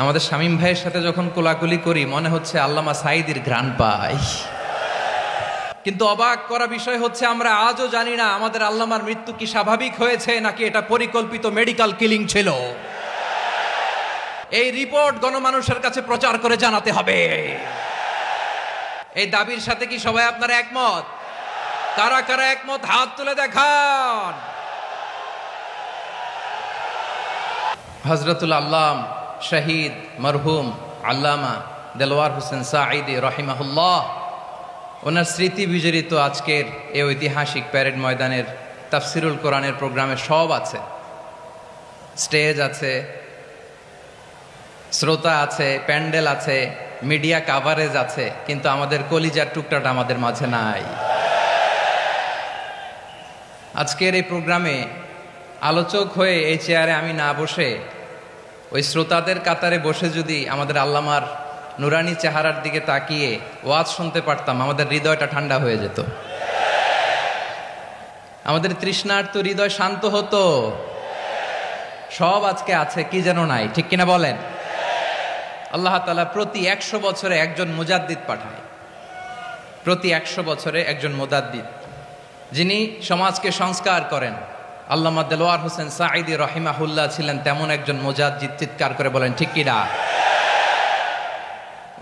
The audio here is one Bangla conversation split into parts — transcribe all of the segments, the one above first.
আমাদের শামীম ভাইয়ের সাথে যখন কোলাকুলি করি মনে হচ্ছে আল্লামা সাঈদীর ঘ্রাণ পাই। কিন্তু অবাক করা বিষয় হচ্ছে আমরা আজও জানি না আমাদের আল্লামার মৃত্যু কি স্বাভাবিক হয়েছে নাকি এটা পরিকল্পিত মেডিকেল কিলিং ছিল। এই রিপোর্ট গণমানুষের কাছে প্রচার করে জানাতে হবে। এই দাবির সাথে কি সবাই আপনারা একমত? কারা কারা একমত হাত তুলে দেখান। হযরতুল আল্লাম শহীদ মরহুম আল্লামা দেলোয়ার হোসেন সাঈদী রহিমাহুল্লাহ, ওনার স্মৃতি বিজড়িত আজকের এই ঐতিহাসিক প্যারেড ময়দানের তাফসিরুল কোরআনের প্রোগ্রামে সব আছে। স্টেজ আছে, শ্রোতা আছে, প্যান্ডেল আছে, মিডিয়া কাভারেজ আছে, কিন্তু আমাদের কলিজার টুকটাটা আমাদের মাঝে নাই। আজকের এই প্রোগ্রামে আলোচক হয়ে এই চেয়ারে আমি না বসে ওই শ্রোতাদের কাতারে বসে যদি আমাদের আল্লামার নুরানি চেহারার দিকে তাকিয়ে ওয়াজ শুনতে পারতাম, আমাদের হৃদয়টা ঠান্ডা হয়ে যেত, আমাদের তৃষ্ণার্ত হৃদয় শান্ত হতো। সব আজকে আছে, কি যেন নাই, ঠিক কিনা বলেন? আল্লাহ তাআলা প্রতি 100 বছরে একজন মুজাদ্দিদ পাঠায়, প্রতি 100 বছরে একজন মুজাদ্দিদ, যিনি সমাজকে সংস্কার করেন। আল্লামা দেলোয়ার হোসেন সাঈদী রহিমাহুল্লাহ ছিলেন তেমন একজন মুজাদ্দিদ। চিৎকার করে বলেন ঠিক কিনা?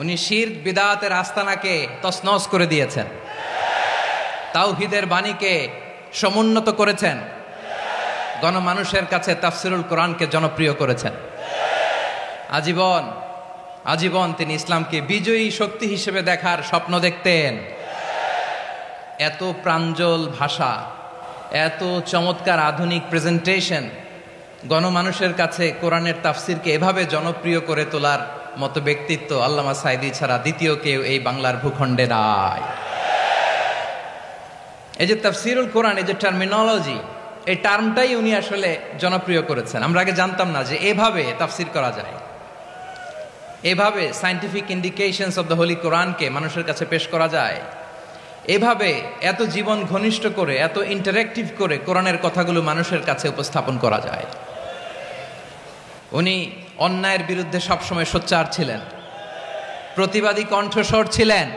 উনি শিরক বিদআতের আস্তানাকে তছনছ করে দিয়েছেন, তাওহীদের বাণীকে সমুন্নত করেছেন, গণমানুষের কাছে তাফসিরুল কোরআনকে জনপ্রিয় করেছেন। আজীবন আজীবন তিনি ইসলামকে বিজয়ী শক্তি হিসেবে দেখার স্বপ্ন দেখতেন। এত প্রাঞ্জল ভাষা, এত চমৎকার আধুনিক প্রেজেন্টেশন, গণমানুষের কাছে কোরআনের তাফসিরকে এভাবে জনপ্রিয় করে তোলার মতো ব্যক্তিত্ব আল্লামা সাঈদী ছাড়া দ্বিতীয় কেউ এই বাংলার ভূখণ্ডে নাই। এই যে তাফসিরুল কোরআন, এই যে টার্মিনোলজি, এই টার্মটাই উনি আসলে জনপ্রিয় করেছেন। আমরা আগে জানতাম না যে এভাবে তাফসির করা যায়, এভাবে scientific indications of the Holi কোরআনকে মানুষের কাছে পেশ করা যায়, এভাবে এত জীবন ঘনিষ্ঠ করে, এত ইন্টারেক্টিভ করে কোরআনের কথাগুলো মানুষের কাছে উপস্থাপন করা যায়। উনি অন্যায়ের বিরুদ্ধে সবসময় সোচ্চার ছিলেন, প্রতিবাদী কণ্ঠস্বর ছিলেন।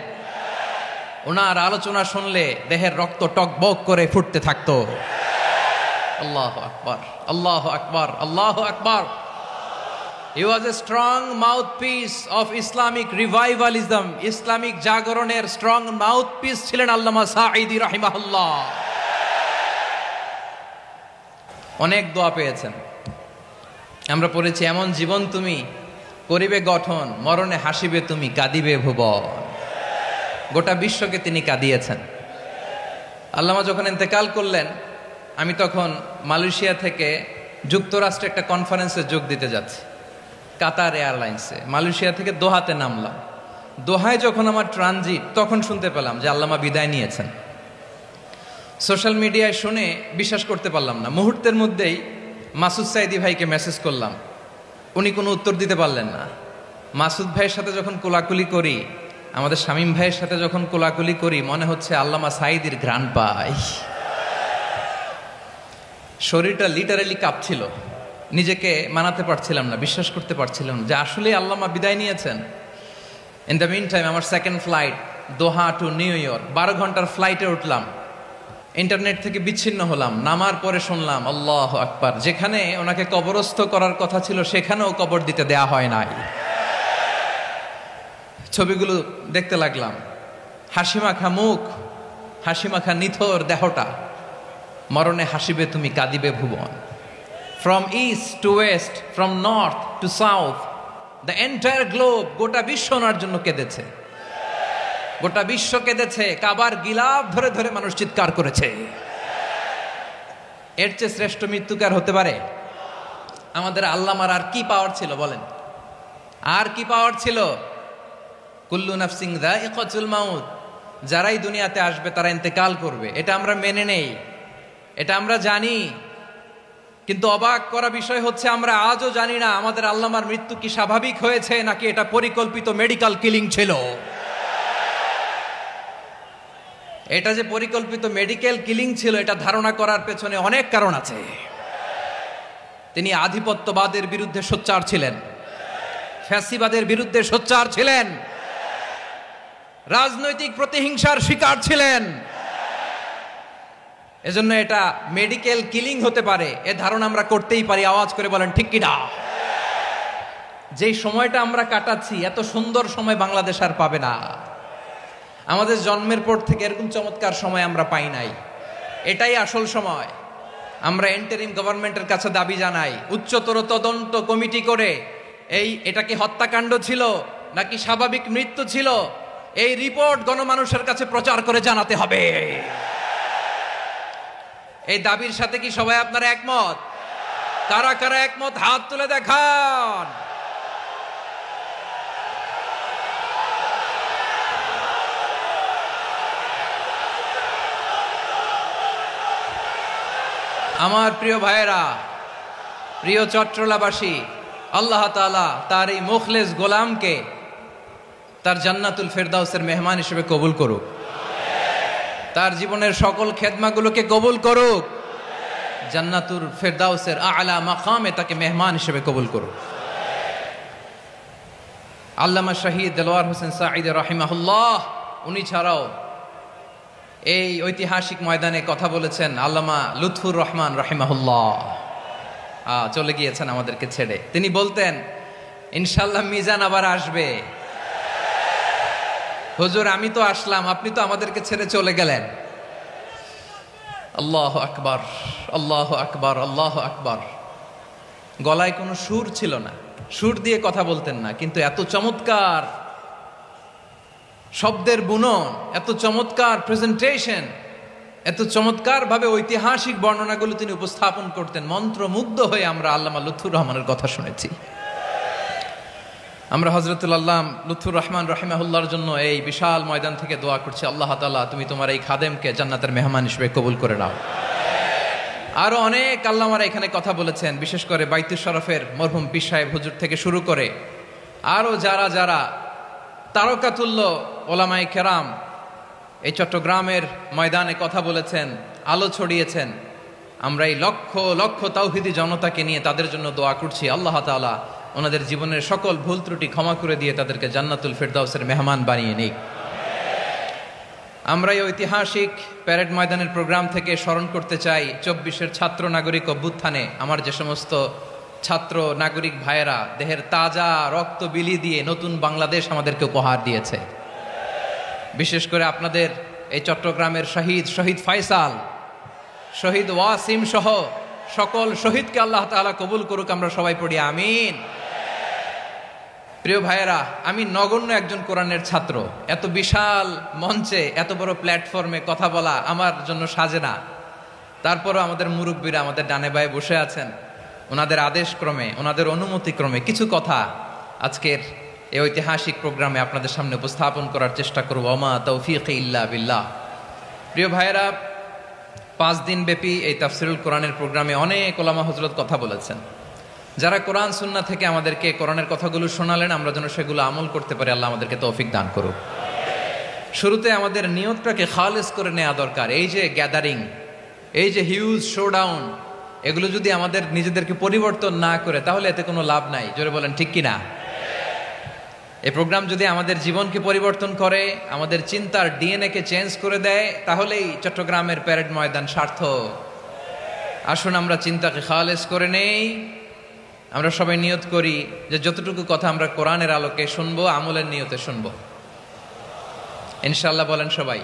ওনার আলোচনা শুনলে দেহের রক্ত টকবক করে ফুটতে থাকতো। আল্লাহু আকবার, আল্লাহু আকবার, আল্লাহু আকবার। He was a strong mouthpiece of Islamic revivalism. Islamic জাগরণের স্ট্রং মাউথপিস ছিলেন আল্লামা সাঈদী রাহিমাহুল্লাহ। অনেক দোয়া পেয়েছেন, আমরা পড়েছি, এমন জীবন তুমি করিবে গঠন, মরণে হাসিবে তুমি, কাঁদিবে ভুবন। গোটা বিশ্বকে তিনি কাঁদিয়েছেন। আল্লামা যখন ইন্তেকাল করলেন, আমি তখন মালয়েশিয়া থেকে যুক্তরাষ্ট্রে একটা কনফারেন্সে যোগ দিতে যাচ্ছি, কাতার এয়ারলাইন্সে। মালয়েশিয়া থেকে দোহাতে নামলাম। দোহায় যখন আমার ট্রানজিট, তখন শুনতে পেলাম যে আল্লামা বিদায় নিয়েছেন। সোশ্যাল মিডিয়ায় শুনে বিশ্বাস করতে পারলাম না। মুহূর্তের মধ্যেই মাসুদ সাঈদী ভাইকে মেসেজ করলাম, উনি কোনো উত্তর দিতে পারলেন না। মাসুদ ভাইয়ের সাথে যখন কোলাকুলি করি, আমাদের শামীম ভাইয়ের সাথে যখন কোলাকুলি করি, মনে হচ্ছে আল্লামা সাঈদীর ঘ্রাণ পাই। শরীরটা লিটারালি কাঁপছিল, নিজেকে মানাতে পারছিলাম না, বিশ্বাস করতে পারছিলাম না যে আসলে আল্লামা বিদায় নিয়েছেন। ইন দ্য মিন টাইম আমার সেকেন্ড ফ্লাইট দোহা টু নিউ ইয়র্ক, 12 ঘন্টার ফ্লাইটে উঠলাম, ইন্টারনেট থেকে বিচ্ছিন্ন হলাম। নামার পরে শুনলাম আল্লাহু আকবার, যেখানে ওনাকে কবরস্থ করার কথা ছিল সেখানেও কবর দিতে দেয়া হয় নাই। ছবিগুলো দেখতে লাগলাম, হাসিমাখা মুখ, হাসিমাখা নিথর দেহটা, মরণে হাসিবে তুমি, কাঁদিবে ভুবন। From east to west, from north to south, the entire globe, গোটা বিশ্ব ওনার জন্য কেঁদেছে, গোটা বিশ্ব কেঁদেছে। কাবার গিলাফ ধরে ধরে মানুষ চিৎকার করেছে। এর চেয়ে শ্রেষ্ঠ মৃত্যুকার হতে পারে? আমাদের আল্লামার আর কি পাওয়ার ছিল বলেন? আর কি পাওয়ার ছিল? কুল্লু নাফসিন যায়িকাতুল মাউত, যারাই দুনিয়াতে আসবে তারা ইন্তেকাল করবে, এটা আমরা মেনে নেই, এটা আমরা জানি। কিন্তু অবাক করা বিষয় হচ্ছে আমরা আজও জানি না আমাদের আল্লামার মৃত্যু কি স্বাভাবিক হয়েছে নাকি এটা পরিকল্পিত মেডিকেল কিলিং ছিল। এটা যে পরিকল্পিত মেডিকেল কিলিং ছিল, এটা ধারণা করার পেছনে অনেক কারণ আছে। তিনি আধিপত্যবাদের বিরুদ্ধে সোচ্চার ছিলেন, ফ্যাসিবাদের বিরুদ্ধে সোচ্চার ছিলেন, রাজনৈতিক প্রতিহিংসার শিকার ছিলেন। এজন্য এটা মেডিকেল কিলিং হতে পারে এ ধারণা আমরা করতেই পারি। আওয়াজ করে বলেন ঠিক কি না? যেই সময়টা আমরা কাটাচ্ছি, এত সুন্দর সময় বাংলাদেশ আর পাবে না। আমাদের জন্মের পর থেকে এরকম চমৎকার সময় আমরা পাই নাই। এটাই আসল সময়। আমরা ইন্টারিম গভর্নমেন্টের কাছে দাবি জানাই, উচ্চতর তদন্ত কমিটি করে এটা কি হত্যাকাণ্ড ছিল নাকি স্বাভাবিক মৃত্যু ছিল, এই রিপোর্ট গণমানুষের কাছে প্রচার করে জানাতে হবে। এই দাবির সাথে কি সবাই আপনারা একমত? কারা কারা একমত হাত তুলে দেখান। আমার প্রিয় ভাইয়েরা, প্রিয় চট্টলাবাসী, আল্লাহ তাআলা তার এই মুখলেস গোলামকে তার জান্নাতুল ফেরদাউসের মেহমান হিসেবে কবুল করুক, তার জীবনের সকল খেদমাগুলোকে কবুল করুক, জান্নাতুল ফেরদাউসের আলা মাকামে তাকে মেহমান হিসেবে কবুল করুক। আল্লামা শহীদ দেলোয়ার হোসেন সাঈদী রাহিমাহুল্লাহ, উনি ছাড়াও এই ঐতিহাসিক ময়দানে কথা বলেছেন আল্লামা লুৎফুর রহমান রাহিমাহুল্লাহ। চলে গিয়েছেন আমাদেরকে ছেড়ে। তিনি বলতেন, ইনশাআল্লাহ মিজান আবার আসবে। হুজুর আমি তো আসলাম, আপনি তো আমাদেরকে ছেড়ে চলে গেলেন। আল্লাহু আকবার, আল্লাহু আকবার, আল্লাহু আকবার। গলায় কোনো সুর ছিল না, সুর দিয়ে কথা বলতেন না, কিন্তু এত চমৎকার শব্দের বুনন, এত চমৎকার প্রেজেন্টেশন, এত চমৎকার ভাবে ঐতিহাসিক বর্ণনাগুলো তিনি উপস্থাপন করতেন। মন্ত্রমুগ্ধ হয়ে আমরা আল্লামা লুৎফুর রহমানের কথা শুনেছি। আমরা হযরতুল আল্লাম লুৎফুর রহমান রাহিমাহুল্লাহর জন্য এই বিশাল ময়দান থেকে দোয়া করছি, আল্লাহ তাআলা তুমি তোমার এই খাদেমকে জান্নাতের মেহমান হিসেবে কবুল করে নাও। আরো অনেক আল্লামারা এখানে কথা বলেছেন, বিশেষ করে বাইতুল শরফের মরহুম পীর সাহেব হুজুর থেকে শুরু করে আরো যারা যারা তারকাতুল্য ওলামায়ে কেরাম এই চট্টগ্রামের ময়দানে কথা বলেছেন, আলো ছড়িয়েছেন। আমরা এই লক্ষ লক্ষ তাওহীদি জনতাকে নিয়ে তাদের জন্য দোয়া করছি, আল্লাহ তাআলা ওনাদের জীবনের সকল ভুল ত্রুটি ক্ষমা করে দিয়ে তাদেরকে জান্নাতুল ফেরদাউসের মেহমান বানিয়ে নিক। আমরা এই ঐতিহাসিক প্যারেড ময়দানের প্রোগ্রাম থেকে স্মরণ করতে চাই 24-এর ছাত্র নাগরিক অভ্যুত্থানে আমার যে সমস্ত ছাত্র নাগরিক ভাইয়েরা দেহের তাজা রক্ত বিলি দিয়ে নতুন বাংলাদেশ আমাদেরকে উপহার দিয়েছে। বিশেষ করে আপনাদের এই চট্টগ্রামের শহীদ ফয়সাল, শহীদ ওয়াসিম সহ সকল শহীদকে আল্লাহ তাআলা কবুল করুক। আমরা সবাই পড়ি আমিন। প্রিয় ভাইয়েরা, আমি নগণ্য একজন কোরআনের ছাত্র, এত বিশাল মঞ্চে এত বড় প্ল্যাটফর্মে কথা বলা আমার জন্য সাজে না। তারপরও আমাদের মুরব্বীরা আমাদের ডানে বায়ে বসে আছেন, ওনাদের আদেশ ক্রমে, ওনাদের অনুমতি ক্রমে কিছু কথা আজকের এই ঐতিহাসিক প্রোগ্রামে আপনাদের সামনে উপস্থাপন করার চেষ্টা করব। ওমা তৌফিক ইল্লা বিল্লাহ। প্রিয় ভাইয়েরা, 5 দিন ব্যাপী এই তাফসিরুল কোরআনের প্রোগ্রামে অনেক ওলামা হযরত কথা বলেছেন। যারা কোরআন সুন্নাহ থেকে আমাদেরকে কোরআনের কথাগুলো শোনালেন, আমরা যেন সেগুলো আমল করতে পারি, আল্লাহ আমাদেরকে তৌফিক দান করুক। শুরুতে আমাদের নিয়তটাকে খালেস করে নেওয়া দরকার। এই যে গ্যাদারিং, এই যে হিউজ শোডাউন, এগুলো যদি আমাদের নিজেদেরকে পরিবর্তন না করে তাহলে এতে কোনো লাভ নাই। জোরে বলেন ঠিক কিনা? এই প্রোগ্রাম যদি আমাদের জীবনকে পরিবর্তন করে, আমাদের চিন্তার ডিএনএ কে চেঞ্জ করে দেয়, তাহলেই চট্টগ্রামের প্যারেড ময়দান সার্থক। আসুন আমরা চিন্তাকে খালেস করে নেই। আমরা সবাই নিয়ত করি যে যতটুকু কথা আমরা কোরআনের আলোকে শুনবো, আমলের নিয়তে শুনবো ইনশাআল্লাহ। বলেন সবাই